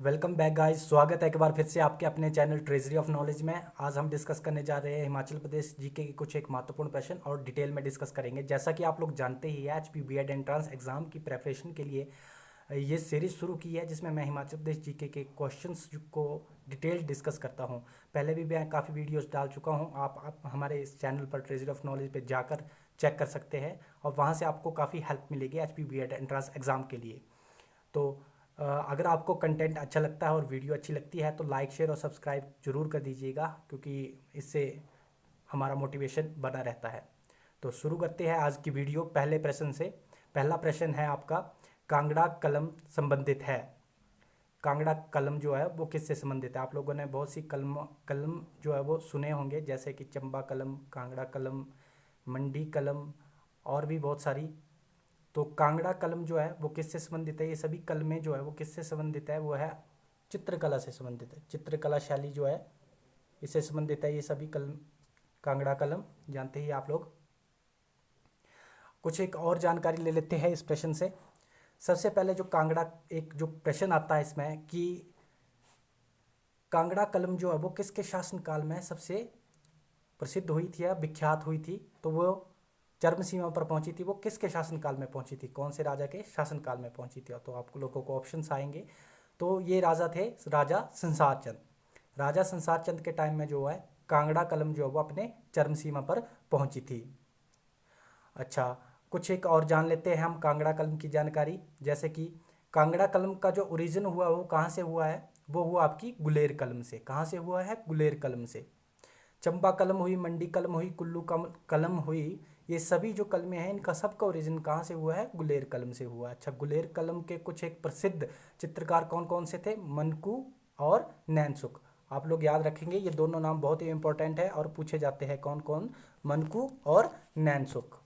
Welcome back guys. स्वागत है एक बार फिर से आपके अपने चैनल ट्रेजरी ऑफ नॉलेज में। आज हम डिस्कस करने जा रहे हैं हिमाचल प्रदेश जीके के कुछ एक महत्वपूर्ण प्रश्न और डिटेल में डिस्कस करेंगे। जैसा कि आप लोग जानते ही है, एचपी बीएड एंट्रेंस एग्जाम की प्रेपरेशन के लिए ये सीरीज शुरू की है जिसमें मैं हिमाचल प्रदेश जीके के क्वेश्चंस को डिटेल डिस्कस करता हूँ। पहले भी मैं काफ़ी वीडियोस डाल चुका हूँ। आप हमारे इस चैनल पर ट्रेजरी ऑफ नॉलेज पे जाकर चेक कर सकते हैं और वहाँ से आपको काफ़ी हेल्प मिलेगी एचपी बीएड एंट्रेंस एग्ज़ाम के लिए। तो अगर आपको कंटेंट अच्छा लगता है और वीडियो अच्छी लगती है तो लाइक शेयर और सब्सक्राइब जरूर कर दीजिएगा, क्योंकि इससे हमारा मोटिवेशन बना रहता है। तो शुरू करते हैं आज की वीडियो पहले प्रश्न से। पहला प्रश्न है आपका, कांगड़ा कलम संबंधित है। कांगड़ा कलम जो है वो किससे संबंधित है? आप लोगों ने बहुत सी कलम कलम जो है वो सुने होंगे, जैसे कि चंबा कलम, कांगड़ा कलम, मंडी कलम और भी बहुत सारी। तो कांगड़ा कलम जो है वो किससे संबंधित है? ये सभी कलमें जो है वो किससे संबंधित है? वो है चित्रकला से संबंधित है। चित्रकला शैली जो है इससे संबंधित है ये सभी कलम। कांगड़ा कलम जानते ही आप लोग। कुछ एक और जानकारी ले लेते हैं इस प्रश्न से। सबसे पहले जो कांगड़ा एक जो प्रश्न आता है इसमें कि कांगड़ा कलम जो है वो किसके शासनकाल में सबसे प्रसिद्ध हुई थी या विख्यात हुई थी? तो वो चरम सीमा पर पहुंची थी। वो किसके शासनकाल में पहुंची थी? कौन से राजा के शासनकाल में पहुंची थी? तो आप लोगों को ऑप्शंस आएंगे। तो ये राजा थे राजा संसार चंद। राजा संसार चंद के टाइम में जो है कांगड़ा कलम जो है वो अपने चरम सीमा पर पहुंची थी। अच्छा, कुछ एक और जान लेते हैं हम कांगड़ा कलम की जानकारी। जैसे कि कांगड़ा कलम का जो ओरिजिन हुआ वो कहाँ से हुआ है? वो हुआ आपकी गुलेर कलम से। कहाँ से हुआ है? गुलेर कलम से। चंपा कलम हुई, मंडी कलम हुई, कुल्लू कलम हुई, ये सभी जो कलमें हैं इनका सबका ओरिजिन कहाँ से हुआ है? गुलेर कलम से हुआ। अच्छा, गुलेर कलम के कुछ एक प्रसिद्ध चित्रकार कौन कौन से थे? मनकू और नैनसुख। आप लोग याद रखेंगे, ये दोनों नाम बहुत ही इंपॉर्टेंट है और पूछे जाते हैं। कौन कौन? मनकू और नैनसुख।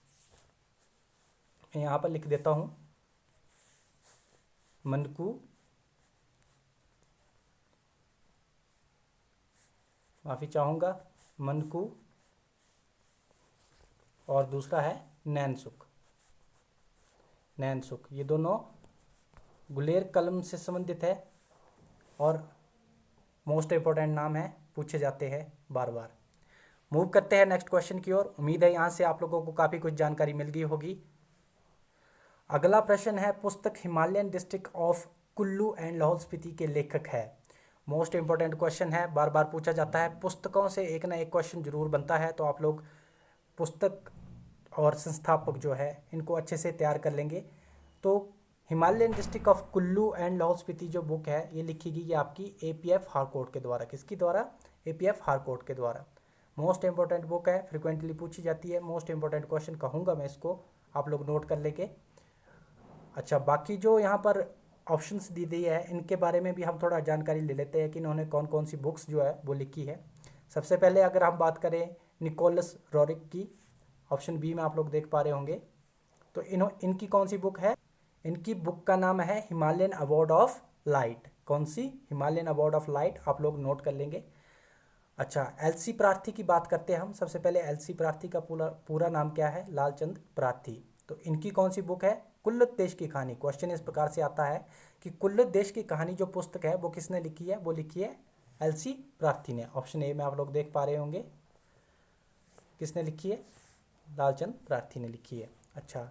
मैं यहाँ पर लिख देता हूँ, मनकू, माफ़ी चाहूँगा, मनकू, और दूसरा है नैनसुख। नैनसुख ये दोनों गुलेर कलम से संबंधित है और मोस्ट इंपॉर्टेंट नाम है, पूछे जाते हैं बार बार। मूव करते हैं नेक्स्ट क्वेश्चन की ओर। उम्मीद है यहाँ से आप लोगों को काफ़ी कुछ जानकारी मिल गई होगी। अगला प्रश्न है, पुस्तक Himalayan district of Kullu and Lahaul Spiti के लेखक है। मोस्ट इंपॉर्टेंट क्वेश्चन है, बार बार पूछा जाता है। पुस्तकों से एक ना एक क्वेश्चन जरूर बनता है, तो आप लोग पुस्तक और संस्थापक जो है इनको अच्छे से तैयार कर लेंगे। तो Himalayan district of Kullu and Lahaul Spiti जो बुक है ये लिखी गई है आपकी एपीएफ हारकोट के द्वारा। किसके द्वारा? एपीएफ हारकोट के द्वारा। मोस्ट इंपॉर्टेंट बुक है, फ्रिक्वेंटली पूछी जाती है। मोस्ट इंपॉर्टेंट क्वेश्चन कहूँगा मैं इसको, आप लोग नोट कर लेंगे। अच्छा, बाकी जो यहाँ पर ऑप्शंस दी गई है इनके बारे में भी हम थोड़ा जानकारी ले लेते हैं कि इन्होंने कौन कौन सी बुक्स जो है वो लिखी है। सबसे पहले अगर हम बात करें निकोलस रोरिक की, ऑप्शन बी में आप लोग देख पा रहे होंगे। तो इनकी कौन सी बुक है? इनकी बुक का नाम है हिमालयन अवार्ड ऑफ लाइट। कौन सी? हिमालयन अवार्ड ऑफ लाइट, आप लोग नोट कर लेंगे। अच्छा, एलसी प्रार्थी की बात करते हैं हम। सबसे पहले एलसी प्रार्थी का पूरा पूरा नाम क्या है? लालचंद प्रार्थी। तो इनकी कौन सी बुक है? कुल्लू देश की कहानी। क्वेश्चन इस प्रकार से आता है कि कुल्लू देश की कहानी जो पुस्तक है वो किसने लिखी है? वो लिखी है एलसी प्रार्थी ने। ऑप्शन ए में आप लोग देख पा रहे होंगे किसने लिखी है? लालचंद प्रार्थी ने लिखी है। अच्छा,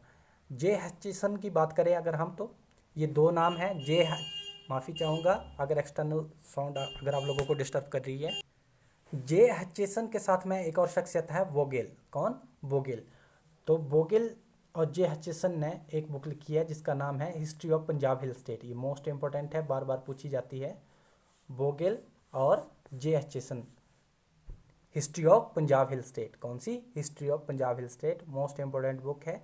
जे हचिसन की बात करें अगर हम, तो ये दो नाम हैं। माफ़ी चाहूँगा अगर एक्सटर्नल साउंड अगर आप लोगों को डिस्टर्ब कर रही है। जे हचिसन के साथ में एक और शख्सियत है, वोगेल। कौन? वोगेल। तो वोगेल और जे हचिसन ने एक बुक लिखी है जिसका नाम है history of Punjab hill state. ये मोस्ट इंपॉर्टेंट है, बार बार पूछी जाती है। वोगेल और J Hutchison, history of Punjab hill state. कौन सी? History of Punjab hill state. Most important book है,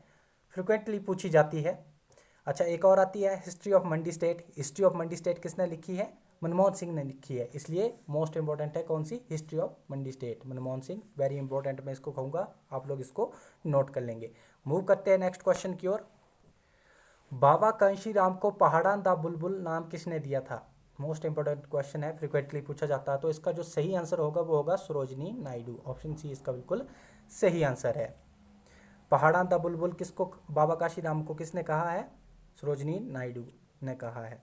फ्रिक्वेंटली पूछी जाती है। अच्छा, एक और आती है history of Mandi state. History of Mandi state किसने लिखी है? मनमोहन सिंह ने लिखी है, इसलिए मोस्ट इंपॉर्टेंट है। कौन सी? History of Mandi state, Manmohan Singh. Very important, मैं इसको कहूँगा, आप लोग इसको नोट कर लेंगे। मूव करते हैं नेक्स्ट क्वेश्चन की ओर। बाबा कांशीराम को पहाड़ा दा बुलबुल नाम किसने दिया था? मोस्ट इंपॉर्टेंट क्वेश्चन है, फ्रिक्वेंटली पूछा जाता है। तो इसका जो सही आंसर होगा वो होगा सरोजनी नायडू। ऑप्शन सी इसका बिल्कुल सही आंसर है। पहाड़ा दा बुलबुल किसको, बाबा काशीराम को किसने कहा है? सरोजनी नायडू ने कहा है।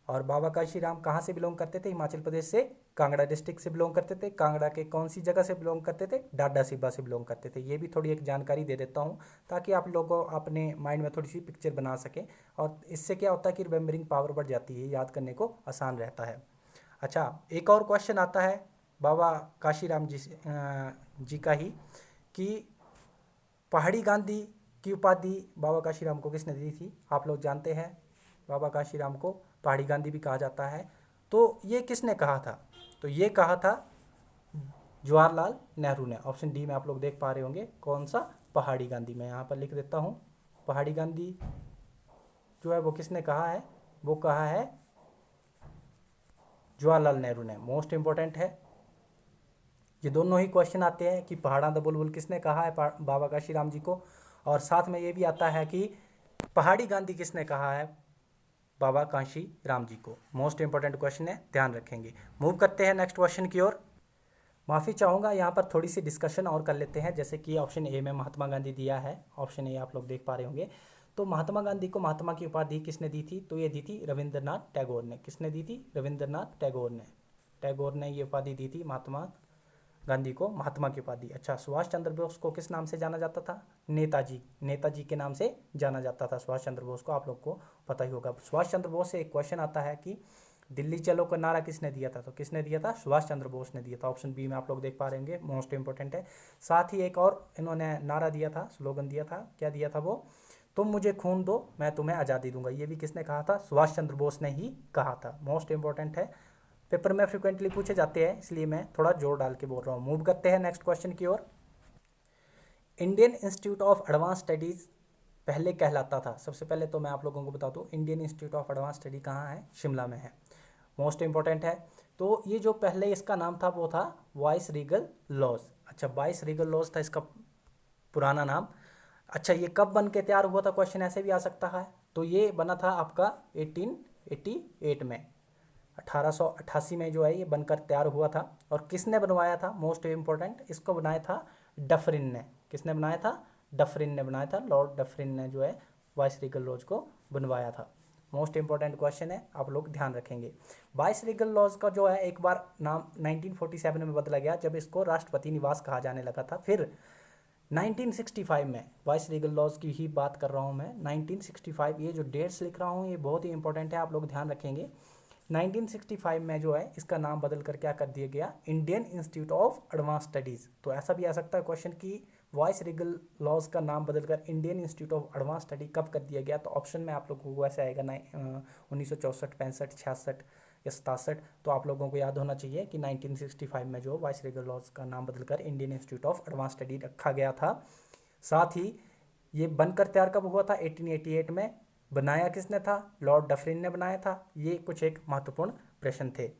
और बाबा काशीराम कहाँ से बिलोंग करते थे? हिमाचल प्रदेश से कांगड़ा डिस्ट्रिक्ट से बिलोंग करते थे। कांगड़ा के कौन सी जगह से बिलोंग करते थे? डाडा सिब्बा से बिलोंग करते थे। ये भी थोड़ी एक जानकारी दे देता हूँ ताकि आप लोगों को अपने माइंड में थोड़ी सी पिक्चर बना सकें, और इससे क्या होता है कि रिमेंबरिंग पावर बढ़ जाती है, याद करने को आसान रहता है। अच्छा, एक और क्वेश्चन आता है बाबा काशीराम जी का ही, कि पहाड़ी गांधी की उपाधि बाबा काशीराम को किसने दी थी? आप लोग जानते हैं बाबा काशीराम को पहाड़ी गांधी भी कहा जाता है। तो ये किसने कहा था? तो ये कहा था जवाहरलाल नेहरू ने। ऑप्शन डी में आप लोग देख पा रहे होंगे कौन सा, पहाड़ी गांधी। मैं यहाँ पर लिख देता हूँ, पहाड़ी गांधी जो है वो किसने कहा है? वो कहा है जवाहरलाल नेहरू ने। मोस्ट इंपॉर्टेंट है, ये दोनों ही क्वेश्चन आते हैं कि पहाड़ा द बुलबुल किसने कहा है बाबा काशीराम जी को, और साथ में ये भी आता है कि पहाड़ी गांधी किसने कहा है बाबा काशीराम जी को। मोस्ट इंपॉर्टेंट क्वेश्चन है, ध्यान रखेंगे। मूव करते हैं नेक्स्ट क्वेश्चन की ओर। माफ़ी चाहूँगा, यहाँ पर थोड़ी सी डिस्कशन और कर लेते हैं। जैसे कि ऑप्शन ए में महात्मा गांधी दिया है, ऑप्शन ए आप लोग देख पा रहे होंगे। तो महात्मा गांधी को महात्मा की उपाधि किसने दी थी? तो ये दी थी रविंद्रनाथ टैगोर ने। किसने दी थी? रविंद्रनाथ टैगोर ने। टैगोर ने ये उपाधि दी थी महात्मा गांधी को, महात्मा की उपाधि। अच्छा, सुभाष चंद्र बोस को किस नाम से जाना जाता था? नेताजी। नेताजी के नाम से जाना जाता था सुभाष चंद्र बोस को, आप लोग को पता ही होगा। सुभाष चंद्र बोस से एक क्वेश्चन आता है कि दिल्ली चलो का नारा किसने दिया था? तो किसने दिया था? सुभाष चंद्र बोस ने दिया था। ऑप्शन बी में आप लोग देख पा रहे होंगे, मोस्ट इंपॉर्टेंट है। साथ ही एक और इन्होंने नारा दिया था, स्लोगन दिया था। क्या दिया था वो? तुम मुझे खून दो, मैं तुम्हें आज़ादी दूंगा। ये भी किसने कहा था? सुभाष चंद्र बोस ने ही कहा था। मोस्ट इंपॉर्टेंट है, पेपर में फ्रिक्वेंटली पूछे जाते हैं, इसलिए मैं थोड़ा जोर डाल के बोल रहा हूँ। मूव करते हैं नेक्स्ट क्वेश्चन की ओर। Indian institute of advance studies पहले कहलाता था, सबसे पहले तो मैं आप लोगों को बता दूँ, Indian institute of advance study कहाँ है? शिमला में है। मोस्ट इंपॉर्टेंट है। तो ये जो पहले इसका नाम था वो था वाइस रीगल लॉज। अच्छा, वाइस रीगल लॉज था इसका पुराना नाम। अच्छा, ये कब बन के तैयार हुआ था? क्वेश्चन ऐसे भी आ सकता है। तो ये बना था आपका 1888 में, 1888 में जो है ये बनकर तैयार हुआ था। और किसने बनवाया था? मोस्ट इम्पोर्टेंट, इसको बनाया था डफरिन ने। किसने बनाया था? डफरिन ने बनाया था। लॉर्ड डफरिन ने जो है वाइस रीगल लॉज को बनवाया था। मोस्ट इंपॉर्टेंट क्वेश्चन है, आप लोग ध्यान रखेंगे। वाइस रीगल लॉज का जो है एक बार नाम 1947 में बदला गया, जब इसको राष्ट्रपति निवास कहा जाने लगा था। फिर 1965 में, वाइस रीगल लॉज की ही बात कर रहा हूँ मैं, 1965, ये जो डेट्स लिख रहा हूँ ये बहुत ही इंपॉर्टेंट है, आप लोग ध्यान रखेंगे। 1965 में जो है इसका नाम बदल कर क्या कर दिया गया? Indian institute of advance studies. तो ऐसा भी आ सकता है क्वेश्चन कि वाइस रीगल लॉज का नाम बदलकर Indian institute of advance study कब कर दिया गया? तो ऑप्शन में आप लोगों को ऐसे आएगा 1964, 65, 66 या 67। तो आप लोगों को याद होना चाहिए कि 1965 में जो वाइस रीगल लॉज का नाम बदलकर Indian institute of advance study रखा गया था। साथ ही ये बनकर तैयार कब हुआ था? 1888 में। बनाया किसने था? लॉर्ड डफरिन ने बनाया था। ये कुछ एक महत्वपूर्ण प्रश्न थे।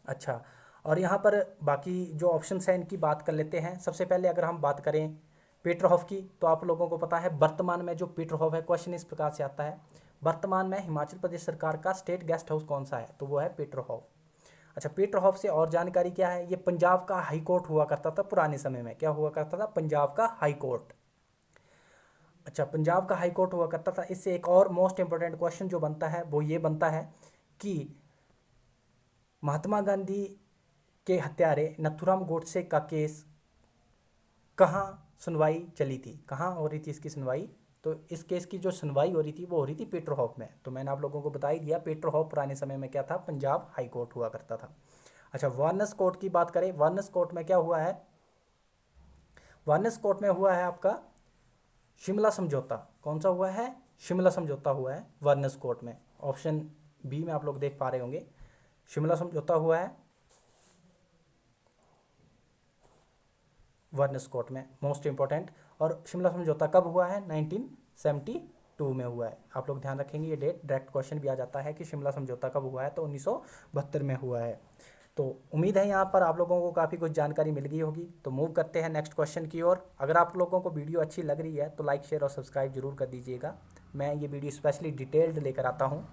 अच्छा, और यहाँ पर बाकी जो ऑप्शंस हैं इनकी बात कर लेते हैं। सबसे पहले अगर हम बात करें पीटरहॉफ की, तो आप लोगों को पता है वर्तमान में जो पीटरहॉफ है, क्वेश्चन इस प्रकार से आता है, वर्तमान में हिमाचल प्रदेश सरकार का स्टेट गेस्ट हाउस कौन सा है? तो वो है पीटरहॉफ। अच्छा, पीटरहॉफ से और जानकारी क्या है? ये पंजाब का हाई कोर्ट हुआ करता था पुराने समय में। क्या हुआ करता था? पंजाब का हाई कोर्ट। अच्छा, पंजाब का हाई कोर्ट हुआ करता था। इससे एक और मोस्ट इंपॉर्टेंट क्वेश्चन जो बनता है वो ये बनता है कि महात्मा गांधी के हत्यारे नथुराम गोडसे का केस कहाँ सुनवाई चली थी? कहाँ हो रही थी इसकी सुनवाई? तो इस केस की जो सुनवाई हो रही थी वो हो रही थी पीटरहॉफ में। तो मैंने आप लोगों को बता ही दिया, पीटरहॉफ पुराने समय में क्या था? पंजाब हाई कोर्ट हुआ करता था। अच्छा, वार्नस कोर्ट की बात करें, वार्नस कोर्ट में क्या हुआ है? वार्नस कोर्ट में हुआ है आपका शिमला समझौता। कौन सा हुआ है? शिमला समझौता हुआ है वार्नस कोर्ट में। ऑप्शन बी में आप लोग देख पा रहे होंगे, शिमला समझौता हुआ है वार्नस कोर्ट में। Most important. और शिमला समझौता कब हुआ है? 1972 में हुआ है। आप लोग ध्यान रखेंगे ये डेट, डायरेक्ट क्वेश्चन भी आ जाता है कि शिमला समझौता कब हुआ है, तो 1972 में हुआ है। तो उम्मीद है यहाँ पर आप लोगों को काफ़ी कुछ जानकारी मिल गई होगी। तो मूव करते हैं नेक्स्ट क्वेश्चन की ओर। अगर आप लोगों को वीडियो अच्छी लग रही है तो लाइक, शेयर और सब्सक्राइब जरूर कर दीजिएगा। मैं ये वीडियो स्पेशली डिटेल्ड लेकर आता हूँ।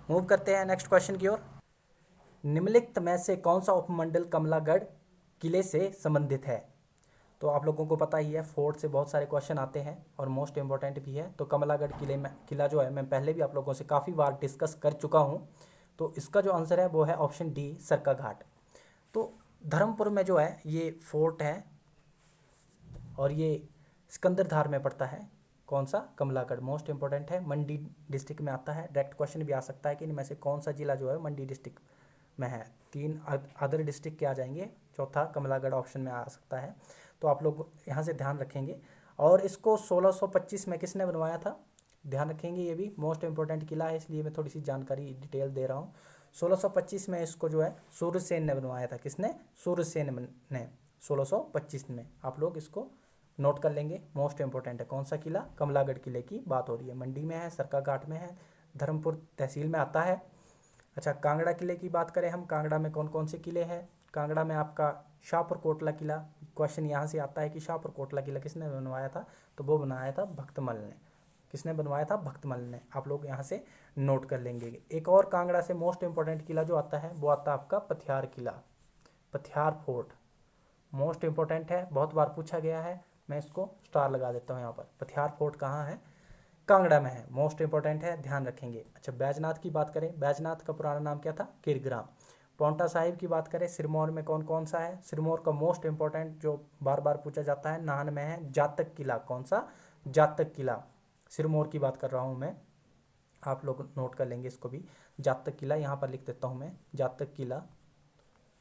मूव करते हैं नेक्स्ट क्वेश्चन की ओर। निम्नलिखित में से कौन सा उपमंडल कमलागढ़ किले से संबंधित है? तो आप लोगों को पता ही है, फोर्ट से बहुत सारे क्वेश्चन आते हैं और मोस्ट इंपॉर्टेंट भी है। तो कमलागढ़ किले में, किला जो है, मैं पहले भी आप लोगों से काफ़ी बार डिस्कस कर चुका हूँ। तो इसका जो आंसर है वो है ऑप्शन डी, सरका घाट। तो धर्मपुर में जो है ये फोर्ट है और ये सिकंदरधार में पड़ता है। कौन सा? कमलागढ़। मोस्ट इंपॉर्टेंट है, मंडी डिस्ट्रिक्ट में आता है। डायरेक्ट क्वेश्चन भी आ सकता है कि इनमें से कौन सा जिला जो है मंडी डिस्ट्रिक्ट में है। 3 अदर डिस्ट्रिक्ट के आ जाएंगे, चौथा कमलागढ़ ऑप्शन में आ सकता है। तो आप लोग यहाँ से ध्यान रखेंगे। और इसको 1625 में किसने बनवाया था? ध्यान रखेंगे, ये भी मोस्ट इंपॉर्टेंट किला है, इसलिए मैं थोड़ी सी जानकारी डिटेल दे रहा हूँ। 1625 में इसको जो है सूर्यसेन ने बनवाया था। किसने? सूर्यसेन ने 1625 में। आप लोग इसको नोट कर लेंगे, मोस्ट इंपॉर्टेंट है। कौन सा किला? कमलागढ़ किले की बात हो रही है। मंडी में है, सरका घाट में है, धर्मपुर तहसील में आता है। अच्छा, कांगड़ा किले की बात करें हम, कांगड़ा में कौन कौन से किले हैं? कांगड़ा में आपका शाहपुर कोटला किला। क्वेश्चन यहाँ से आता है कि शाहपुर कोटला किला किसने बनवाया था? तो वो बनाया था भक्तमल ने। किसने बनवाया था? भक्तमल ने। आप लोग यहाँ से नोट कर लेंगे। एक और कांगड़ा से मोस्ट इंपॉर्टेंट किला जो आता है वो आता है आपका पथियार किला, पथियार फोर्ट। मोस्ट इंपॉर्टेंट है, बहुत बार पूछा गया है, मैं इसको स्टार लगा देता हूँ यहाँ पर। पथियार फोर्ट कहाँ है? कांगड़ा में है। मोस्ट इंपॉर्टेंट है, ध्यान रखेंगे। अच्छा, बैजनाथ की बात करें, बैजनाथ का पुराना नाम क्या था? किरग्राम। पांवटा साहिब की बात करें, सिरमौर में कौन कौन सा है? सिरमौर का मोस्ट इंपॉर्टेंट जो बार बार पूछा जाता है, नाहन में है जातक किला। कौन सा? जातक किला। सिरमौर की बात कर रहा हूँ मैं, आप लोग नोट कर लेंगे इसको भी। जातक किला यहाँ पर लिख देता हूँ मैं। जातक किला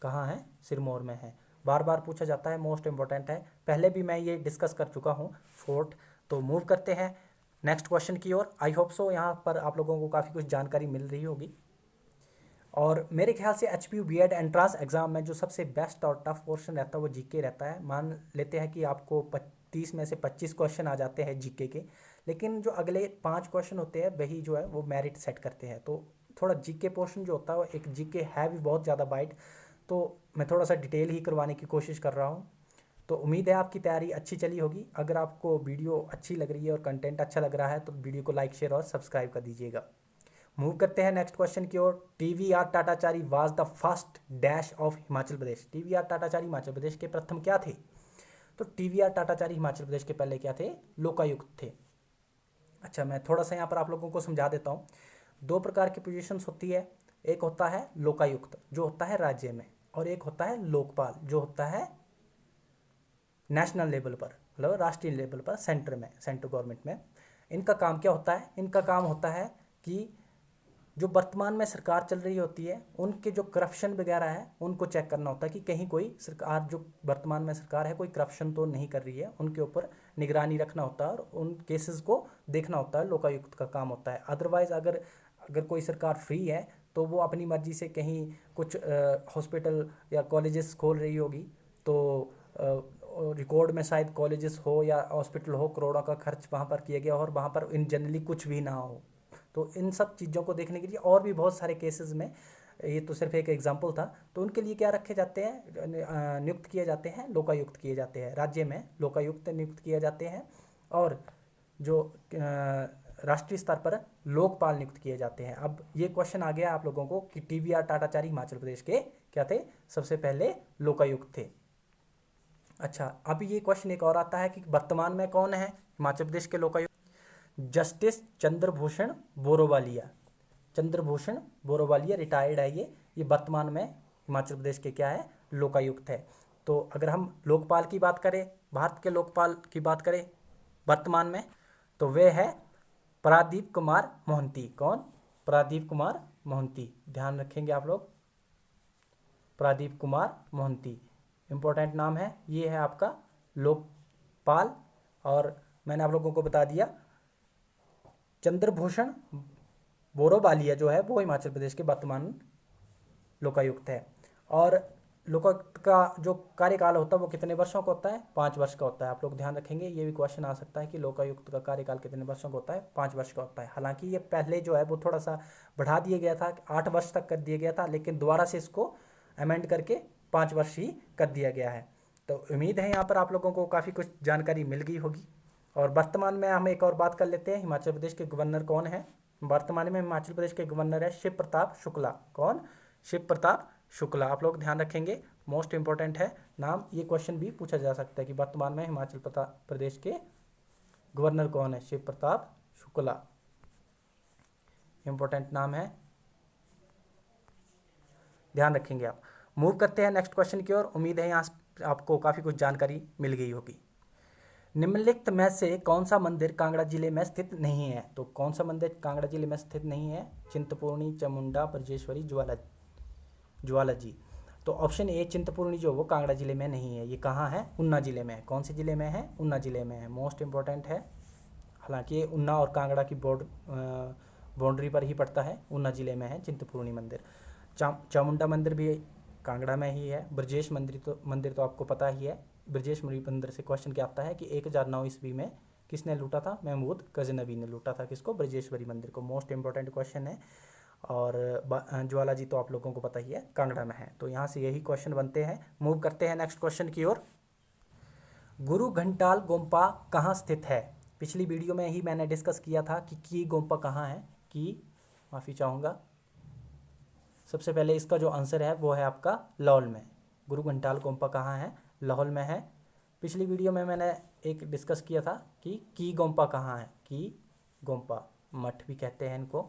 कहाँ है? सिरमौर में है। बार बार पूछा जाता है, मोस्ट इंपॉर्टेंट है। पहले भी मैं ये डिस्कस कर चुका हूँ फोर्ट। तो मूव करते हैं नेक्स्ट क्वेश्चन की ओर। आई होप सो यहाँ पर आप लोगों को काफ़ी कुछ जानकारी मिल रही होगी। और मेरे ख्याल से HPU BEd एंट्रांस एग्जाम में जो सबसे बेस्ट और टफ पोर्शन रहता है वो जीके रहता है। मान लेते हैं कि आपको 30 में से 25 क्वेश्चन आ जाते हैं जीके के, लेकिन जो अगले 5 क्वेश्चन होते हैं वही जो है वो मेरिट सेट करते हैं। तो थोड़ा जीके पोर्शन जो होता है वो एक जीके है भी बहुत ज़्यादा बाइट, तो मैं थोड़ा सा डिटेल ही करवाने की कोशिश कर रहा हूँ। तो उम्मीद है आपकी तैयारी अच्छी चली होगी। अगर आपको वीडियो अच्छी लग रही है और कंटेंट अच्छा लग रहा है तो वीडियो को लाइक, शेयर और सब्सक्राइब कर दीजिएगा। मूव करते हैं नेक्स्ट क्वेश्चन की ओर। TVR Tatachari was the first dash of Himachal Pradesh. TVR Tatachari Himachal Pradesh के प्रथम क्या थे? तो TVR टाटाचारी हिमाचल प्रदेश के पहले क्या थे? लोकायुक्त थे। अच्छा, मैं थोड़ा सा यहाँ पर आप लोगों को समझा देता हूँ। 2 प्रकार की पोजीशंस होती है। एक होता है लोकायुक्त जो होता है राज्य में, और एक होता है लोकपाल जो होता है नेशनल लेवल पर, मतलब राष्ट्रीय लेवल पर, सेंटर में, सेंट्रल गवर्नमेंट में। इनका काम क्या होता है? इनका काम होता है कि जो वर्तमान में सरकार चल रही होती है उनके जो करप्शन वगैरह है उनको चेक करना होता है कि कहीं कोई सरकार, जो वर्तमान में सरकार है, कोई करप्शन तो नहीं कर रही है। उनके ऊपर निगरानी रखना होता है और उन केसेस को देखना होता है। लोकायुक्त का काम होता है। अदरवाइज अगर कोई सरकार फ्री है तो वो अपनी मर्जी से कहीं कुछ हॉस्पिटल या कॉलेजेस खोल रही होगी, तो रिकॉर्ड में शायद कॉलेजेस हो या हॉस्पिटल हो, करोड़ों का खर्च वहाँ पर किया गया और वहाँ पर इन जनरली कुछ भी ना हो। तो इन सब चीज़ों को देखने के लिए और भी बहुत सारे केसेस में, ये तो सिर्फ एक एग्जांपल था, तो उनके लिए क्या रखे जाते हैं? नियुक्त किए जाते हैं, लोकायुक्त किए जाते हैं। राज्य में लोकायुक्त नियुक्त किए जाते हैं और जो राष्ट्रीय स्तर पर लोकपाल नियुक्त किए जाते हैं। अब ये क्वेश्चन आ गया आप लोगों को कि TVR टाटाचारी हिमाचल प्रदेश के क्या थे? सबसे पहले लोकायुक्त थे। अच्छा, अब ये क्वेश्चन एक और आता है कि वर्तमान में कौन है हिमाचल प्रदेश के लोकायुक्त? जस्टिस चंद्रभूषण बोरोवालिया। चंद्रभूषण बोरोवालिया रिटायर्ड है ये वर्तमान में हिमाचल प्रदेश के क्या है? लोकायुक्त है। तो अगर हम लोकपाल की बात करें, भारत के लोकपाल की बात करें वर्तमान में, तो वे है प्रादीप कुमार मोहंती। कौन? प्रादीप कुमार मोहंती। ध्यान रखेंगे आप लोग, प्रादीप कुमार मोहंती इंपॉर्टेंट नाम है। ये है आपका लोकपाल। और मैंने आप लोगों को बता दिया चंद्रभूषण बोरोवालिया जो है वो हिमाचल प्रदेश के वर्तमान लोकायुक्त है। और लोकायुक्त का जो कार्यकाल होता है वो कितने वर्षों का होता है? 5 वर्ष का होता है। आप लोग ध्यान रखेंगे, ये भी क्वेश्चन आ सकता है कि लोकायुक्त का कार्यकाल कितने वर्षों का होता है? 5 वर्ष का होता है। हालांकि ये पहले जो है वो थोड़ा सा बढ़ा दिया गया था, 8 वर्ष तक कर दिया गया था, लेकिन दोबारा से इसको अमेंड करके 5 वर्ष ही कर दिया गया है। तो उम्मीद है यहाँ पर आप लोगों को काफ़ी कुछ जानकारी मिल गई होगी। और वर्तमान में हम एक और बात कर लेते हैं, हिमाचल प्रदेश के गवर्नर कौन है? वर्तमान में हिमाचल प्रदेश के गवर्नर है शिव प्रताप शुक्ला। कौन? शिव प्रताप शुक्ला। आप लोग ध्यान रखेंगे, मोस्ट इंपॉर्टेंट है नाम। ये क्वेश्चन भी पूछा जा सकता है कि वर्तमान में हिमाचल प्रदेश के गवर्नर कौन है? शिव प्रताप शुक्ला इंपॉर्टेंट नाम है। ध्यान रखेंगे आप। मूव करते हैं नेक्स्ट क्वेश्चन की ओर। उम्मीद है यहाँ आपको काफ़ी कुछ जानकारी मिल गई होगी। निम्नलिखित में से कौन सा मंदिर कांगड़ा जिले में स्थित नहीं है? तो कौन सा मंदिर कांगड़ा जिले में स्थित नहीं है? चिंतपूर्णी, चामुंडा, ब्रजेश्वरी, ज्वाला जी। तो ऑप्शन ए चिंतपूर्णी जो वो कांगड़ा जिले में नहीं है। ये कहाँ है? ऊना जिले में है। कौन से जिले में है? ऊना जिले में है। मोस्ट इंपॉर्टेंट है। हालांकि ये ऊना और कांगड़ा की बाउंड्री पर ही पड़ता है। ऊना जिले में है चिंतपूर्णी मंदिर। चामुंडा मंदिर भी कांगड़ा में ही है। ब्रजेश मंदिर तो आपको पता ही है। ब्रजेश मंदिर से क्वेश्चन क्या आता है कि 1009 ईस्वी में किसने लूटा था? महमूद गजनबी ने लूटा था। किसको? ब्रजेश्वरी मंदिर को। मोस्ट इंपॉर्टेंट क्वेश्चन है। और ज्वाला जी तो आप लोगों को पता ही है, कांगड़ा में है। तो यहाँ से यही क्वेश्चन बनते हैं। मूव करते हैं नेक्स्ट क्वेश्चन की ओर। गुरु घंटाल गोम्पा कहाँ स्थित है? पिछली वीडियो में ही मैंने डिस्कस किया था कि की गोम्पा कहाँ है। की माफ़ी चाहूँगा। सबसे पहले इसका जो आंसर है वो है आपका लाहौल में। गुरु घंटाल गोम्पा कहाँ है? लाहौल में है। पिछली वीडियो में मैंने एक डिस्कस किया था कि की गोम्पा कहाँ है। की गोम्पा मठ भी कहते हैं इनको,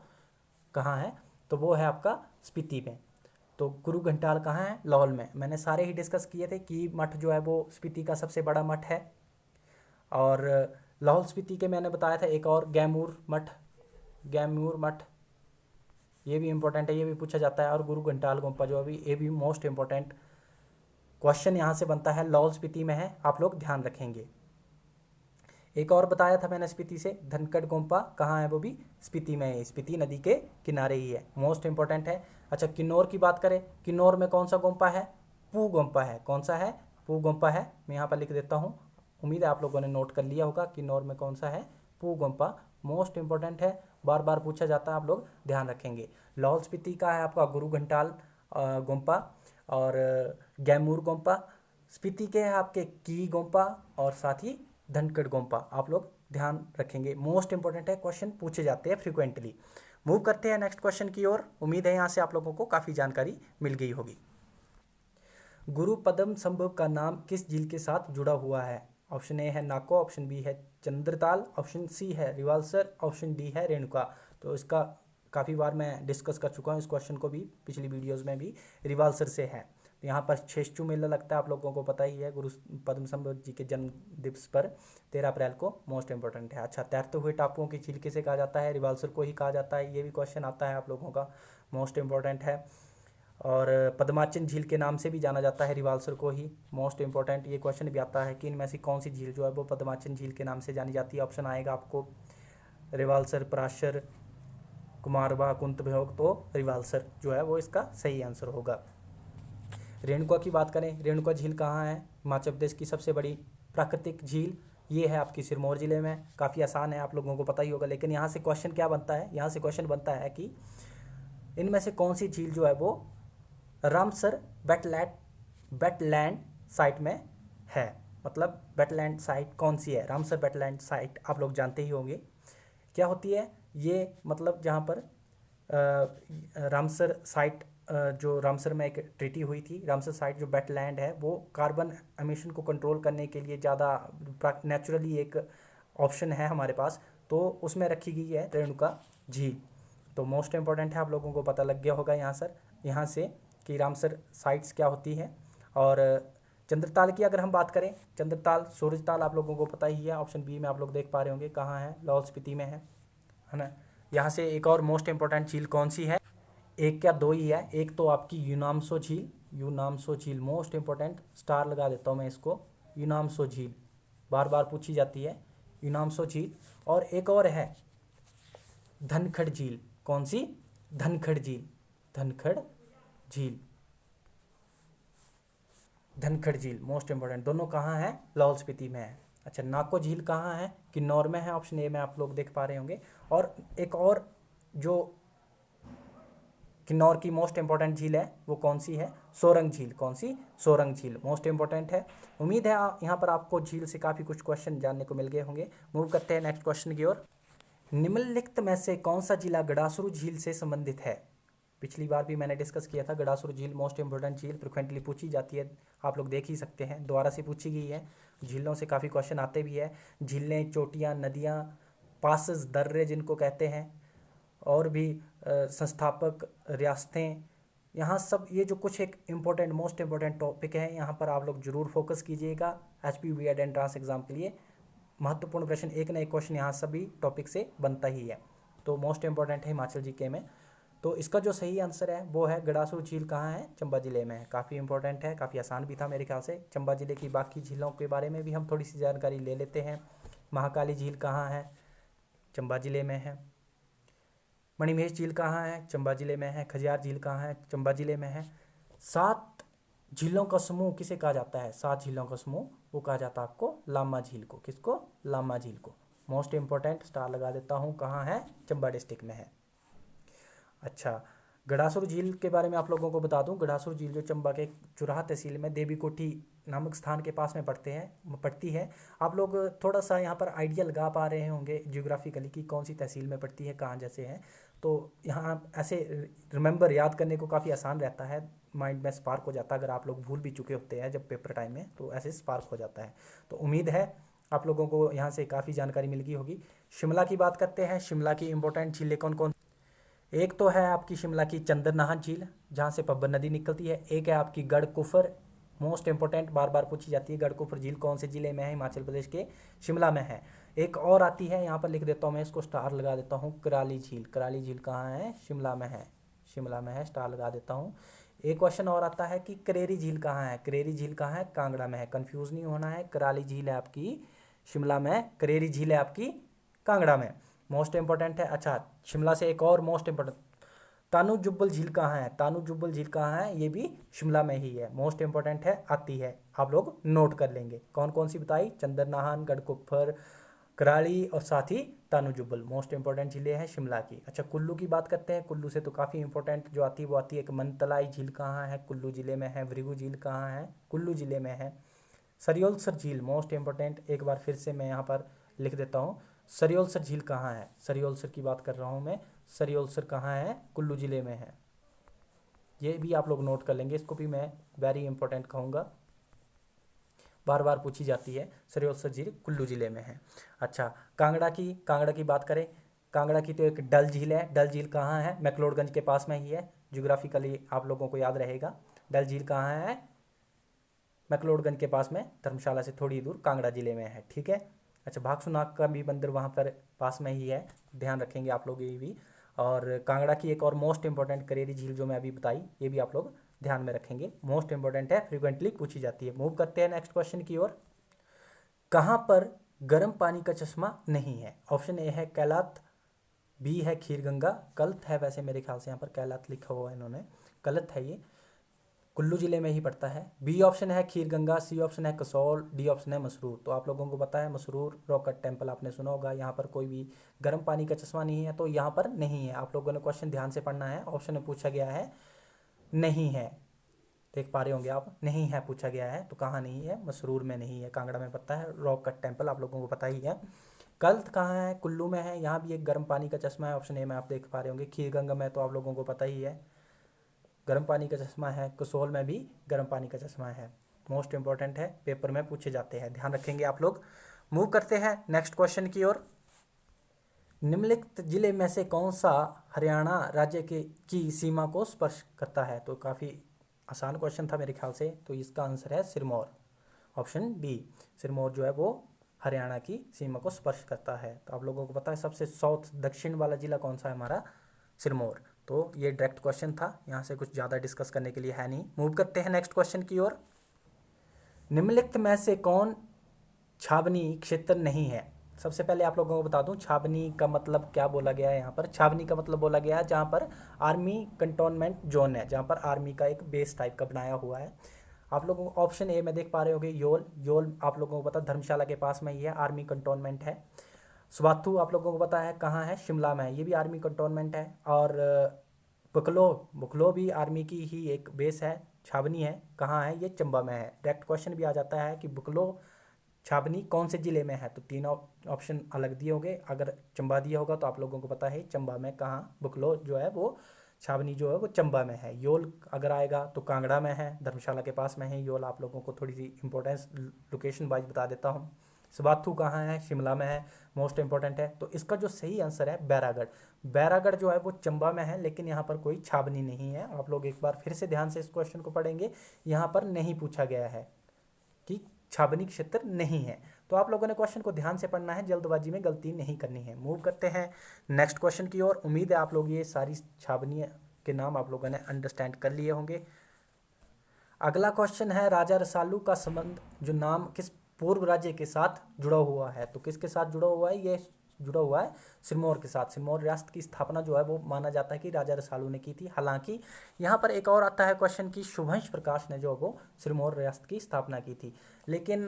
कहाँ है? तो वो है आपका स्पीति में। तो गुरु घंटाल कहाँ है? लाहौल में। मैंने सारे ही डिस्कस किए थे कि मठ जो है वो स्पीति का सबसे बड़ा मठ है। और लाहौल स्पीति के मैंने बताया था एक और गैमूर मठ, ये भी इंपॉर्टेंट है, ये भी पूछा जाता है। और गुरु घंटाल गोम्पा जो अभी ये भी मोस्ट इंपॉर्टेंट क्वेश्चन यहाँ से बनता है, लाहौल स्पीति में है। आप लोग ध्यान रखेंगे। एक और बताया था मैंने स्पीति से, धनखड़ गोम्पा कहाँ है? वो भी स्पीति में है। स्पीति नदी के किनारे ही है। मोस्ट इंपॉर्टेंट है। अच्छा, किन्नौर की बात करें, किन्नौर में कौन सा गोम्पा है? पू गोम्पा है। कौन सा है? पू गोम्पा है। मैं यहाँ पर लिख देता हूँ, उम्मीद है आप लोगों ने नोट कर लिया होगा। किन्नौर में कौन सा है? पू गोम्पा। मोस्ट इंपॉर्टेंट है, बार बार पूछा जाता है, आप लोग ध्यान रखेंगे। लाहौल स्पीति का है आपका गुरु घंटाल गोम्पा और गैमूर गोम्पा। स्पीति के है आपके की गोम्पा और साथ ही धनखड़ गोम्पा। आप लोग ध्यान रखेंगे, मोस्ट इंपॉर्टेंट है, क्वेश्चन पूछे जाते हैं फ्रिक्वेंटली। मूव करते हैं नेक्स्ट क्वेश्चन की ओर। उम्मीद है यहाँ से आप लोगों को काफ़ी जानकारी मिल गई होगी। गुरु पद्म संभव का नाम किस झील के साथ जुड़ा हुआ है? ऑप्शन ए है नाको, ऑप्शन बी है चंद्रताल, ऑप्शन सी है रिवाल्सर, ऑप्शन डी है रेणुका। तो इसका काफ़ी बार मैं डिस्कस कर चुका हूँ इस क्वेश्चन को भी, पिछली वीडियोस में भी। रिवाल्सर से है। तो यहाँ पर छेश्चू मेला लगता है, आप लोगों को पता ही है, गुरु पद्म संभव जी के जन्म दिवस पर 13 अप्रैल को। मोस्ट इंपॉर्टेंट है। अच्छा, तैरते हुए टापुओं की झील किसे कहा जाता है? रिवाल्सर को ही कहा जाता है। ये भी क्वेश्चन आता है आप लोगों का, मोस्ट इंपॉर्टेंट है। और पद्माचन झील के नाम से भी जाना जाता है रिवाल्सर को ही। मोस्ट इंपॉर्टेंट ये क्वेश्चन भी आता है कि इनमें से कौन सी झील जो है वो पद्माचन झील के नाम से जानी जाती है। ऑप्शन आएगा आपको रिवाल्सर, पराशर, कुमारवा, कुंतभोग। तो रिवाल्सर जो है वो इसका सही आंसर होगा। रेणुका की बात करें, रेणुका झील कहाँ है? हिमाचल प्रदेश की सबसे बड़ी प्राकृतिक झील ये है आपकी सिरमौर जिले में। काफ़ी आसान है, आप लोगों को पता ही होगा। लेकिन यहाँ से क्वेश्चन क्या बनता है? यहाँ से क्वेश्चन बनता है कि इनमें से कौन सी झील जो है वो रामसर वेटलैंड साइट में है। मतलब वेटलैंड साइट कौन सी है? रामसर वेटलैंड साइट आप लोग जानते ही होंगे क्या होती है ये। मतलब जहाँ पर रामसर साइट, जो रामसर में एक ट्रीटी हुई थी, रामसर साइट जो वेटलैंड है वो कार्बन एमिशन को कंट्रोल करने के लिए ज़्यादा नेचुरली एक ऑप्शन है हमारे पास, तो उसमें रखी गई है रेणुका झील। तो मोस्ट इंपॉर्टेंट है, आप लोगों को पता लग गया होगा यहाँ से कि रामसर साइट्स क्या होती हैं। और चंद्रताल की अगर हम बात करें, चंद्रताल सूरजताल आप लोगों को पता ही है। ऑप्शन बी में आप लोग देख पा रहे होंगे कहाँ है? लाहौल स्पीति में है ना। यहाँ से एक और मोस्ट इंपॉर्टेंट झील कौन सी है? एक क्या दो ही है। एक तो आपकी यूनामसो झील मोस्ट इंपॉर्टेंट, स्टार लगा देता हूँ मैं इसको। यूनामसो झील बार बार पूछी जाती है, यूनामसो झील। और एक और है धनखड़ झील। कौन सी? धनखड़ झील मोस्ट इंपॉर्टेंट। दोनों कहाँ है? लाहौल स्पीति में है। अच्छा, नाको झील कहाँ है? किन्नौर में है। ऑप्शन ए में आप लोग देख पा रहे होंगे। और एक और जो किन्नौर की मोस्ट इंपॉर्टेंट झील है वो कौन सी है? सोरंग झील। कौन सी? सोरंग झील मोस्ट इंपॉर्टेंट है। उम्मीद है यहाँ पर आपको झील से काफ़ी कुछ क्वेश्चन जानने को मिल गए होंगे। मूव करते हैं नेक्स्ट क्वेश्चन की ओर। निम्नलिखित में से कौन सा जिला गडासुरु झील से संबंधित है? पिछली बार भी मैंने डिस्कस किया था, गडासुरु झील मोस्ट इंपॉर्टेंट झील, फ्रिक्वेंटली पूछी जाती है, आप लोग देख ही सकते हैं, दोबारा से पूछी गई है। झीलों से काफ़ी क्वेश्चन आते भी है। झीलें, चोटियाँ, नदियाँ, पासेस, दर्रे जिनको कहते हैं, और भी संस्थापक रियासतें, यहाँ सब ये जो कुछ एक इम्पोर्टेंट मोस्ट इम्पोर्टेंट टॉपिक है, यहाँ पर आप लोग जरूर फोकस कीजिएगा। एचपी बीएड एंट्रांस एग्जाम के लिए महत्वपूर्ण प्रश्न, एक ना एक क्वेश्चन यहाँ सभी टॉपिक से बनता ही है, तो मोस्ट इम्पोर्टेंट है हिमाचल जीके में। तो इसका जो सही आंसर है वो है गड़ासू झील कहाँ है, चंबा जिले में है। काफ़ी इंपॉर्टेंट है, काफ़ी आसान भी था मेरे ख्याल से। चंबा जिले की बाकी झीलों के बारे में भी हम थोड़ी सी जानकारी ले लेते हैं। महाकाली झील कहाँ है, चंबा जिले में है। मणिमहेश झील कहाँ है, चंबा जिले में है। खजियार झील कहाँ है, चंबा जिले में है। 7 झीलों का समूह किसे कहा जाता है, 7 झीलों का समूह वो कहा जाता है आपको लामा झील को। किसको, लामा झील को। मोस्ट इंपॉर्टेंट, स्टार लगा देता हूँ, कहाँ है, चंबा डिस्ट्रिक्ट में है। अच्छा, गड़ासुर झील के बारे में आप लोगों को बता दूं। गड़ासुर झील जो चंबा के चुराह तहसील में देवी कोठी नामक स्थान के पास में पड़ती है। आप लोग थोड़ा सा यहाँ पर आइडिया लगा पा रहे होंगे जियोग्राफिकली कि कौन सी तहसील में पड़ती है, कहाँ जैसे है। तो यहाँ ऐसे रिमेंबर याद करने को काफ़ी आसान रहता है, माइंड में स्पार्क हो जाता है। अगर आप लोग भूल भी चुके होते हैं जब पेपर टाइम में, तो ऐसे स्पार्क हो जाता है। तो उम्मीद है आप लोगों को यहाँ से काफ़ी जानकारी मिल गई होगी। शिमला की बात करते हैं। शिमला की इंपॉर्टेंट झीलें कौन कौन, एक तो है आपकी शिमला की चंद्रनाहन झील जहाँ से पब्बर नदी निकलती है। एक है आपकी गढ़ कुफर, मोस्ट इंपॉर्टेंट, बार बार पूछी जाती है। गढ़ कुफर झील कौन से जिले में है, हिमाचल प्रदेश के शिमला में है। एक और आती है, यहाँ पर लिख देता हूँ मैं, इसको स्टार लगा देता हूँ, कराली झील। कराली झील कहाँ है, शिमला में है। शिमला में है, स्टार लगा देता हूँ। एक क्वेश्चन और आता है कि करेरी झील कहाँ है। करेरी झील कहाँ है, कांगड़ा में है। कंफ्यूज नहीं होना है, कराली झील है आपकी शिमला में, करेरी झील है आपकी कांगड़ा में। मोस्ट इंपॉर्टेंट है। अच्छा, शिमला से एक और मोस्ट इंपॉर्टेंट, तानू जुब्बल झील कहाँ है। तानू जुब्बल झील कहाँ है, ये भी शिमला में ही है। मोस्ट इंपॉर्टेंट है, आती है, आप लोग नोट कर लेंगे। कौन कौन सी बताई, चंद्रनाहन, गढ़कुफर, कराली और साथ ही तानू जुब्बल, मोस्ट इंपॉर्टेंट झीलें हैं शिमला की। अच्छा, कुल्लू की बात करते हैं। कुल्लू से तो काफ़ी इंपॉर्टेंट जो आती है वो आती है, एक मनतलाई झील कहाँ है, कुल्लू जिले में है। भृगु झील कहाँ है, कुल्लू जिले में है। सरियोलसर झील, मोस्ट इंपॉर्टेंट, एक बार फिर से मैं यहाँ पर लिख देता हूँ। सरियोलसर झील कहाँ है, सरियोलसर की बात कर रहा हूँ मैं। सरियोलसर कहाँ है, कुल्लू जिले में है। ये भी आप लोग नोट कर लेंगे, इसको भी मैं वेरी इंपॉर्टेंट कहूँगा, बार बार पूछी जाती है। सरियोलसर झील कुल्लू जिले में है। अच्छा, कांगड़ा की बात करें। कांगड़ा की तो एक डल झील है। डल झील कहाँ है, मैक्लोडगंज के पास में ही है। ज्योग्राफिकली आप लोगों को याद रहेगा। डल झील कहाँ है, मैक्लोडगंज के पास में, धर्मशाला से थोड़ी दूर, कांगड़ा जिले में है। ठीक है। अच्छा, भागसुनाग का भी मंदिर वहाँ पर पास में ही है, ध्यान रखेंगे आप लोग ये भी। और कांगड़ा की एक और मोस्ट इंपॉर्टेंट करेरी झील जो मैं अभी बताई, ये भी आप लोग ध्यान में रखेंगे, मोस्ट इंपॉर्टेंट है, फ्रीक्वेंटली पूछी जाती है। मूव करते हैं नेक्स्ट क्वेश्चन की ओर। कहाँ पर गर्म पानी का चश्मा नहीं है। ऑप्शन ए है कैलात, बी है खीरगंगा, गलत है वैसे मेरे ख्याल से, यहाँ पर कैलात लिखा हुआ है इन्होंने, गलत है ये, कुल्लू जिले में ही पड़ता है। बी ऑप्शन है खीरगंगा, सी ऑप्शन है कसौल, डी ऑप्शन है मसरूर। तो आप लोगों को पता है मसरूर रॉकेट टेम्पल आपने सुना होगा, यहाँ पर कोई भी गर्म पानी का चश्मा नहीं है, तो यहाँ पर नहीं है। आप लोगों ने क्वेश्चन ध्यान से पढ़ना है, ऑप्शन में पूछा गया है नहीं है, देख पा रहे होंगे आप, नहीं है पूछा गया है, तो कहाँ नहीं है, मसरूर में नहीं है, कांगड़ा में पड़ता है रॉक कट टेम्पल, आप लोगों को पता ही है। गलत कहाँ है, कुल्लू में है, यहाँ भी एक गर्म पानी का चश्मा है, ऑप्शन ए में आप देख पा रहे होंगे। खीरगंगा में तो आप लोगों को पता ही है गर्म पानी का चश्मा है। कसोल में भी गर्म पानी का चश्मा है। मोस्ट इंपॉर्टेंट है, पेपर में पूछे जाते हैं, ध्यान रखेंगे आप लोग। मूव करते हैं नेक्स्ट क्वेश्चन की ओर। निम्नलिखित जिले में से कौन सा हरियाणा राज्य के की सीमा को स्पर्श करता है। तो काफ़ी आसान क्वेश्चन था मेरे ख्याल से, तो इसका आंसर है सिरमौर, ऑप्शन डी। सिरमौर जो है वो हरियाणा की सीमा को स्पर्श करता है। तो आप लोगों को पता है सबसे साउथ दक्षिण वाला जिला कौन सा है, हमारा सिरमौर। तो ये डायरेक्ट क्वेश्चन था, यहाँ से कुछ ज़्यादा डिस्कस करने के लिए है नहीं। मूव करते हैं नेक्स्ट क्वेश्चन की ओर। निम्नलिखित में से कौन छावनी क्षेत्र नहीं है। सबसे पहले आप लोगों को बता दूं छावनी का मतलब क्या बोला गया है। यहाँ पर छावनी का मतलब बोला गया है जहाँ पर आर्मी कंटोनमेंट जोन है, जहाँ पर आर्मी का एक बेस टाइप का बनाया हुआ है। आप लोगों को ऑप्शन ए में देख पा रहे होंगे योल। योल आप लोगों को पता धर्मशाला के पास में ही है, आर्मी कंटोनमेंट है। स्वाथू आप लोगों को पता है कहाँ है, शिमला में है, ये भी आर्मी कंटोनमेंट है। और बुकलो, बुकलो भी आर्मी की ही एक बेस है, छावनी है, कहाँ है, ये चंबा में है। डायरेक्ट क्वेश्चन भी आ जाता है कि बुकलो छावनी कौन से जिले में है, तो तीन ऑप्शन अलग दिए होंगे। अगर चंबा दिया होगा तो आप लोगों को पता है चंबा में कहाँ, बुकलो जो है वो छावनी जो है वो चंबा में है। योल अगर आएगा तो कांगड़ा में है, धर्मशाला के पास में है योल। आप लोगों को थोड़ी सी इंपॉर्टेंस लोकेशन वाइज बता देता हूँ। सबाथू कहाँ है? शिमला में है, मोस्ट इंपॉर्टेंट है। तो इसका जो सही आंसर है बैरागढ़। बैरागढ़ जो है वो चंबा में है, लेकिन यहाँ पर कोई छावनी नहीं है। आप लोग एक बार फिर से ध्यान से इस क्वेश्चन को पढ़ेंगे, यहाँ पर नहीं पूछा गया है कि छावनी क्षेत्र नहीं है। तो आप लोगों ने क्वेश्चन को ध्यान से पढ़ना है, जल्दबाजी में गलती नहीं करनी है। मूव करते हैं नेक्स्ट क्वेश्चन की ओर। उम्मीद है आप लोग ये सारी छावनी के नाम आप लोगों ने अंडरस्टैंड कर लिए होंगे। अगला क्वेश्चन है, राजा रसालू का संबंध जो नाम किस पूर्व राज्य के साथ जुड़ा हुआ है? तो किसके साथ जुड़ा हुआ है? ये जुड़ा हुआ है सिरमौर के साथ। सिरमौर रियासत की स्थापना जो है वो माना जाता है कि राजा रसालू ने की थी। हालांकि यहाँ पर एक और आता है क्वेश्चन कि शुभंश प्रकाश ने जो वो सिरमौर रियासत की स्थापना की थी, लेकिन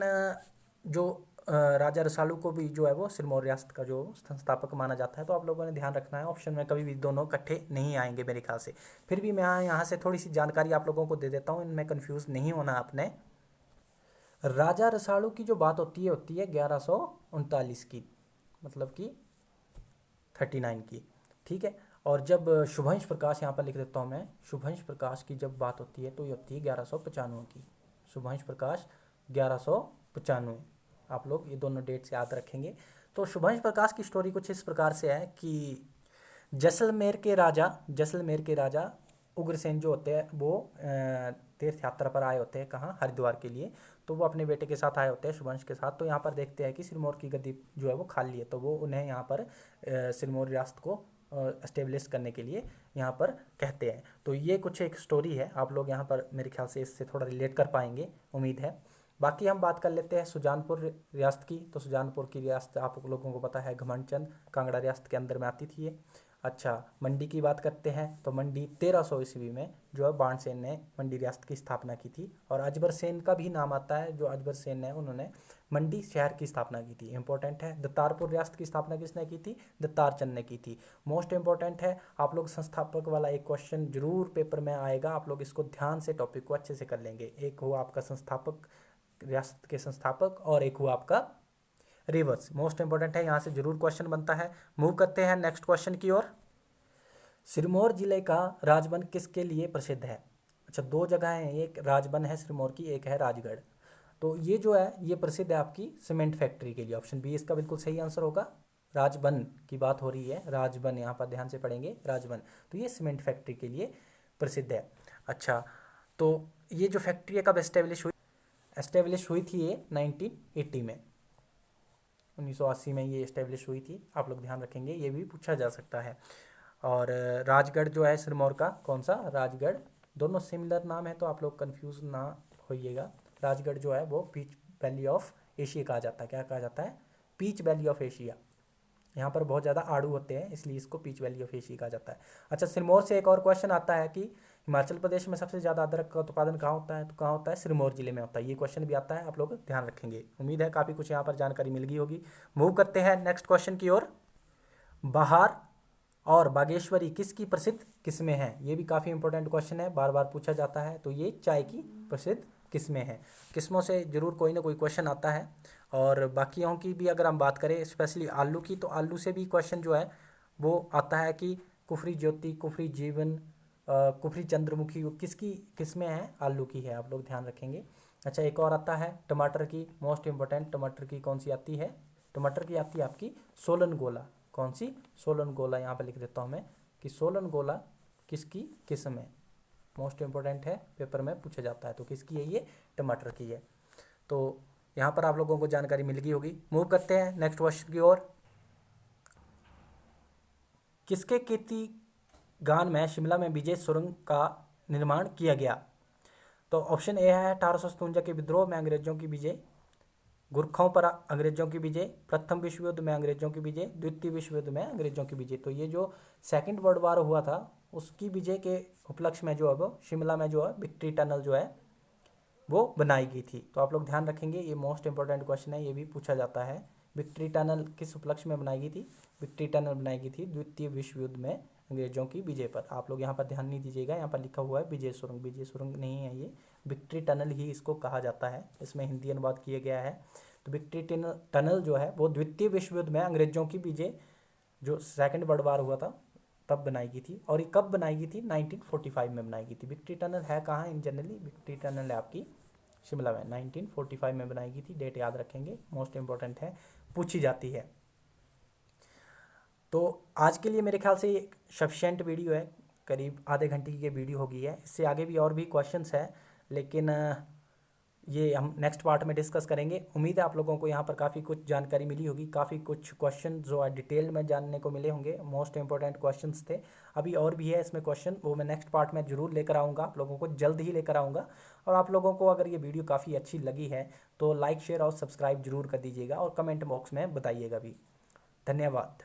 जो राजा रसालू को भी जो है वो सिरमौर रियासत का जो संस्थापक माना जाता है। तो आप लोगों ने ध्यान रखना है, ऑप्शन में कभी भी दोनों इकट्ठे नहीं आएंगे मेरे ख्याल से। फिर भी मैं यहाँ से थोड़ी सी जानकारी आप लोगों को दे देता हूँ, इनमें कन्फ्यूज़ नहीं होना आपने। राजा रसालू की जो बात होती है 1139 की, मतलब कि 39 की, ठीक है। और जब शुभंश प्रकाश, यहाँ पर लिख देता हूँ मैं, शुभंश प्रकाश की जब बात होती है तो ये होती है 1195 की। शुभंश प्रकाश 1195, आप लोग ये दोनों डेट्स याद रखेंगे। तो शुभंश प्रकाश की स्टोरी कुछ इस प्रकार से है कि जैसलमेर के राजा उग्रसेन जो होते हैं वो तीर्थ यात्रा पर आए होते हैं, कहाँ? हरिद्वार के लिए। तो वो अपने बेटे के साथ आए होते हैं, शुभंश के साथ। तो यहाँ पर देखते हैं कि सिरमौर की गद्दी जो है वो खाली है, तो वो उन्हें यहाँ पर सिरमौर रियासत को एस्टेब्लिश करने के लिए यहाँ पर कहते हैं। तो ये कुछ एक स्टोरी है, आप लोग यहाँ पर मेरे ख्याल से इससे थोड़ा रिलेट कर पाएंगे, उम्मीद है। बाकी हम बात कर लेते हैं सुजानपुर रियासत की। तो सुजानपुर की रियासत आप लोगों को पता है घमंडचंद कांगड़ा रियासत के अंदर में आती थी ये। अच्छा, मंडी की बात करते हैं तो मंडी 1300 ईस्वी में जो है बाणसेन ने मंडी रियासत की स्थापना की थी। और अजबर सेन का भी नाम आता है, जो अजबर सेन है उन्होंने मंडी शहर की स्थापना की थी, इंपॉर्टेंट है। दत्तारपुर रियासत की स्थापना किसने की थी? दत्तारचंद ने की थी, मोस्ट इंपॉर्टेंट है। आप लोग संस्थापक वाला एक क्वेश्चन जरूर पेपर में आएगा, आप लोग इसको ध्यान से टॉपिक को अच्छे से कर लेंगे। एक हुआ आपका संस्थापक, रियासत के संस्थापक, और एक हुआ आपका रिवर्स, मोस्ट इंपॉर्टेंट है, यहाँ से जरूर क्वेश्चन बनता है। मूव करते हैं नेक्स्ट क्वेश्चन की ओर। सिरमौर जिले का राजबन किसके लिए प्रसिद्ध है? अच्छा, दो जगह हैं, एक राजबन है सिरमौर की, एक है राजगढ़। तो ये जो है ये प्रसिद्ध है आपकी सीमेंट फैक्ट्री के लिए। ऑप्शन बी इसका बिल्कुल सही आंसर होगा। राजबन की बात हो रही है, राजबन, यहाँ पर ध्यान से पढ़ेंगे, राजबन। तो ये सीमेंट फैक्ट्री के लिए प्रसिद्ध है। अच्छा, तो ये जो फैक्ट्री है कब एस्टेब्लिश हुई थी? ये 1980 में, 1980 में ये एस्टेब्लिश हुई थी। आप लोग ध्यान रखेंगे, ये भी पूछा जा सकता है। और राजगढ़ जो है सिरमौर का, कौन सा? राजगढ़। दोनों सिमिलर नाम है तो आप लोग कंफ्यूज ना होइएगा। राजगढ़ जो है वो पीच वैली ऑफ एशिया कहा जाता है। क्या कहा जाता है? Peach valley of Asia. यहाँ पर बहुत ज़्यादा आड़ू होते हैं, इसलिए इसको पीच वैली ऑफ एशिया कहा जाता है। अच्छा, सिरमौर से एक और क्वेश्चन आता है कि हिमाचल प्रदेश में सबसे ज़्यादा अदरक का उत्पादन कहाँ होता है? तो कहाँ होता है? सिरमौर जिले में होता है। ये क्वेश्चन भी आता है, आप लोग ध्यान रखेंगे। उम्मीद है काफ़ी कुछ यहाँ पर जानकारी मिल गई होगी। मूव करते हैं नेक्स्ट क्वेश्चन की ओर। बहार और बागेश्वरी किसकी प्रसिद्ध किस्में हैं? ये भी काफ़ी इंपॉर्टेंट क्वेश्चन है, बार बार पूछा जाता है। तो ये चाय की प्रसिद्ध किस्में हैं। किस्मों से जरूर कोई ना कोई क्वेश्चन आता है। और बाकियों की भी अगर हम बात करें, स्पेशली आलू की, तो आलू से भी क्वेश्चन जो है वो आता है कि कुफरी ज्योति, कुफरी जीवन, कुफरी चंद्रमुखी, किसकी किस्में हैं? आलू की है, आप लोग ध्यान रखेंगे। अच्छा, एक और आता है टमाटर की, मोस्ट इंपॉर्टेंट। टमाटर की कौन सी आती है? टमाटर की आती है आपकी सोलन गोला। कौन सी? सोलन गोला। यहाँ पे लिख देता हूँ मैं कि सोलन गोला किसकी किस्म है? मोस्ट इंपॉर्टेंट है, पेपर में पूछा जाता है। तो किसकी है ये? टमाटर की है। तो यहाँ पर आप लोगों को जानकारी मिल गई होगी। मूव करते हैं नेक्स्ट क्वेश्चन की ओर। किसके कीर्ति गान में शिमला में विजय सुरंग का निर्माण किया गया? तो ऑप्शन ए है 1857 के विद्रोह में अंग्रेजों की विजय, गुरखों पर अंग्रेजों की विजय, प्रथम विश्व युद्ध में अंग्रेजों की विजय, द्वितीय विश्व युद्ध में अंग्रेजों की विजय। तो ये जो सेकंड वर्ल्ड वार हुआ था उसकी विजय के उपलक्ष्य में जो है वो शिमला में जो है विक्ट्री टनल जो है वो बनाई गई थी। तो आप लोग ध्यान रखेंगे, ये मोस्ट इंपॉर्टेंट क्वेश्चन है, ये भी पूछा जाता है। विक्ट्री टनल किस उपलक्ष्य में बनाई गई थी? विक्ट्री टनल बनाई गई थी द्वितीय विश्व युद्ध में अंग्रेजों की विजय पर। आप लोग यहाँ पर ध्यान नहीं दीजिएगा, यहाँ पर लिखा हुआ है विजय सुरंग। विजय सुरंग नहीं है ये, विक्ट्री टनल ही इसको कहा जाता है, इसमें हिंदी अनुवाद किया गया है। तो विक्ट्री टनल जो है वो द्वितीय विश्व युद्ध में अंग्रेजों की विजय, जो सेकंड वर्ल्ड वार हुआ था तब बनाई गई थी। और ये कब बनाई गई थी? 1945 में बनाई गई थी। विक्ट्री टनल है कहाँ इन जनरली? विक्ट्री टनल है आपकी शिमला में 1945 में बनाई गई थी। डेट याद रखेंगे, मोस्ट इम्पोर्टेंट है, पूछी जाती है। तो आज के लिए मेरे ख्याल से ये सफिशेंट वीडियो है, करीब आधे घंटे की ये वीडियो हो गई है। इससे आगे भी और भी क्वेश्चंस है, लेकिन ये हम नेक्स्ट पार्ट में डिस्कस करेंगे। उम्मीद है आप लोगों को यहाँ पर काफ़ी कुछ जानकारी मिली होगी, काफ़ी कुछ क्वेश्चन जो डिटेल में जानने को मिले होंगे, मोस्ट इंपॉर्टेंट क्वेश्चंस थे। अभी और भी है इसमें क्वेश्चन, वो मैं नेक्स्ट पार्ट में ज़रूर लेकर आऊँगा, आप लोगों को जल्द ही लेकर आऊँगा। और आप लोगों को अगर ये वीडियो काफ़ी अच्छी लगी है तो लाइक शेयर और सब्सक्राइब जरूर कर दीजिएगा और कमेंट बॉक्स में बताइएगा भी। धन्यवाद।